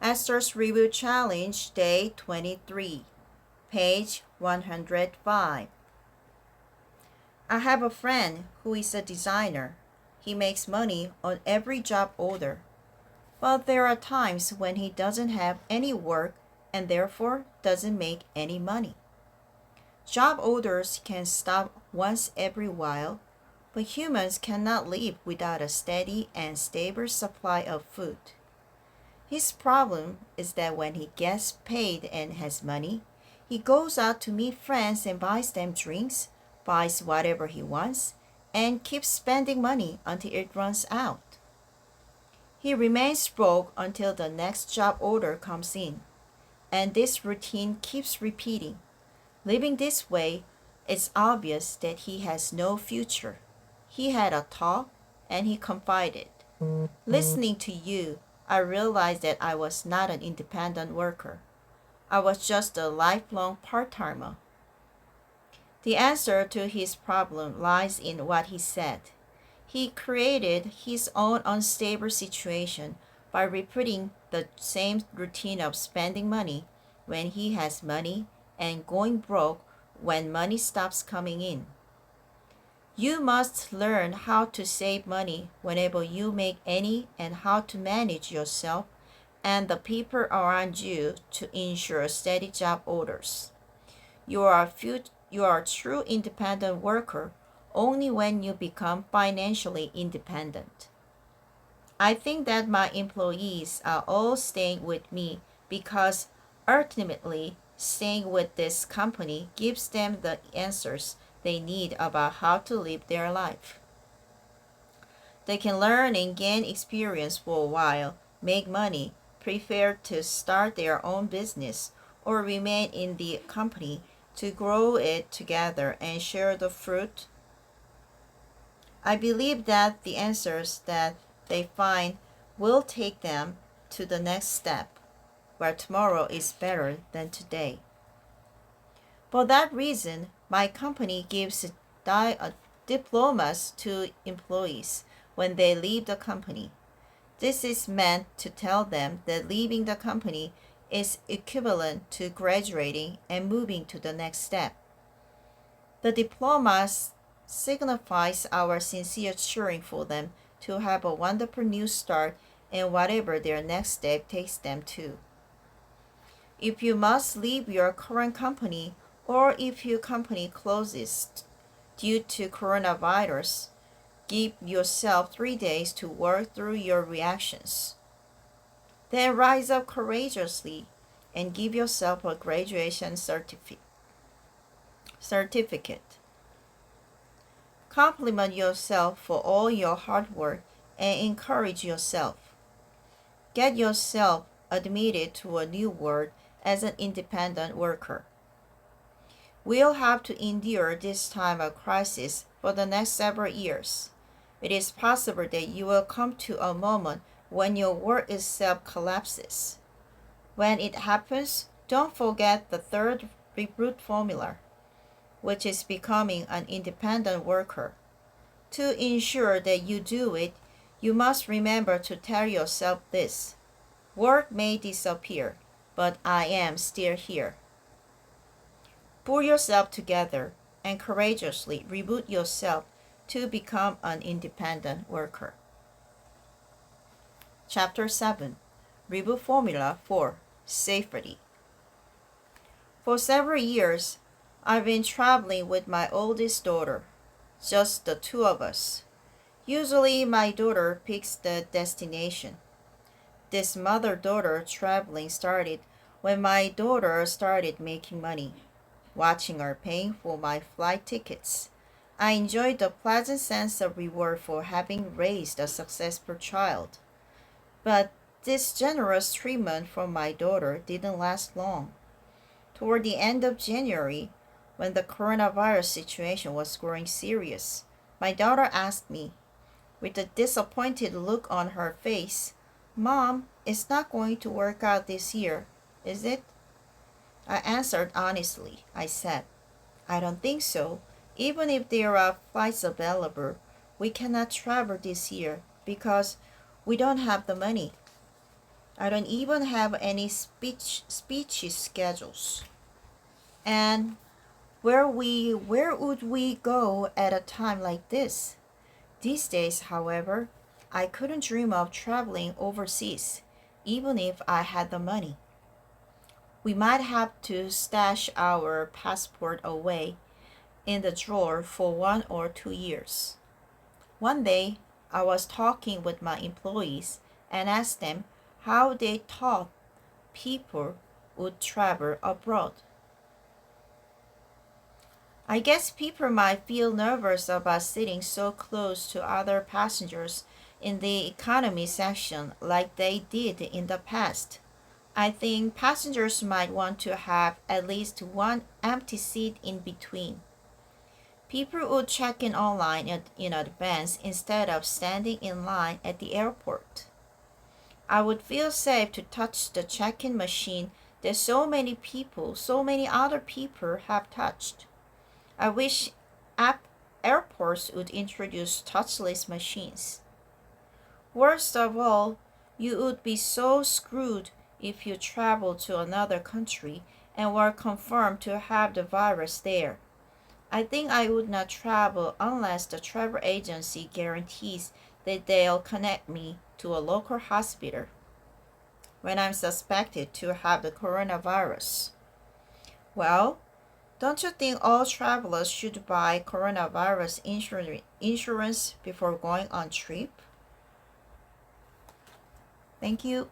Esther's Reboot Challenge, Day 23, page 105. I have a friend who is a designer. He makes money on every job order. But there are times when he doesn't have any work and therefore doesn't make any money. Job orders can stop once every while, but humans cannot live without a steady and stable supply of food. His problem is that when he gets paid and has money, he goes out to meet friends and buys them drinks, buys whatever he wants, and keeps spending money until it runs out. He remains broke until the next job order comes in, and this routine keeps repeating. Living this way, it's obvious that he has no future. He had a talk, and he confided. Listening to you, I realized that I was not an independent worker. I was just a lifelong part-timer. The answer to his problem lies in what he said. He created his own unstable situation by repeating the same routine of spending money when he has money and going broke when money stops coming in. You must learn how to save money whenever you make any and how to manage yourself and the people around you to ensure steady job orders. You are a true independent worker only when you become financially independent. I think that my employees are all staying with me because ultimately staying with this company gives them the answers they need about how to live their life. They can learn and gain experience for a while, make money, prefer to start their own business, or remain in the company to grow it together and share the fruit. I believe that the answers that they find will take them to the next step, where tomorrow is better than today. For that reason, my company gives diplomas to employees when they leave the company. This is meant to tell them that leaving the company is equivalent to graduating and moving to the next step. The diplomas signifies our sincere cheering for them to have a wonderful new start in whatever their next step takes them to. If you must leave your current company or if your company closes due to coronavirus, give yourself 3 days to work through your reactions. Then rise up courageously and give yourself a graduation certificate. Compliment yourself for all your hard work and encourage yourself. Get yourself admitted to a new world as an independent worker. We'll have to endure this time of crisis for the next several years. It is possible that you will come to a moment when your work itself collapses. When it happens, don't forget the third Reboot formula, which is becoming an independent worker. To ensure that you do it, you must remember to tell yourself this: work may disappear, but I am still here. Pull yourself together and courageously reboot yourself to become an independent worker. Chapter 7, Reboot Formula for Safety. For several years, I've been traveling with my oldest daughter, just the two of us. Usually my daughter picks the destination. This mother-daughter traveling started when my daughter started making money. Watching her paying for my flight tickets, I enjoyed the pleasant sense of reward for having raised a successful child. But this generous treatment from my daughter didn't last long. Toward the end of January, when the coronavirus situation was growing serious, my daughter asked me, with a disappointed look on her face, "Mom, it's not going to work out this year, is it?" I answered honestly. I said, "I don't think so. Even if there are flights available, we cannot travel this year because we don't have the money." I don't even have any speech schedules. And where would we go at a time like this? These days, however, I couldn't dream of traveling overseas, even if I had the money. We might have to stash our passport away in the drawer for 1 or 2 years. One day, I was talking with my employees and asked them how they thought people would travel abroad. I guess people might feel nervous about sitting so close to other passengers in the economy section like they did in the past. I think passengers might want to have at least one empty seat in between. People would check in online in advance instead of standing in line at the airport. I would feel safe to touch the check-in machine that so many other people have touched. I wish airports would introduce touchless machines. Worst of all, you would be so screwed if you traveled to another country and were confirmed to have the virus there. I think I would not travel unless the travel agency guarantees that they'll connect me to a local hospital when I'm suspected to have the coronavirus. Well, don't you think all travelers should buy coronavirus insurance before going on trip? Thank you.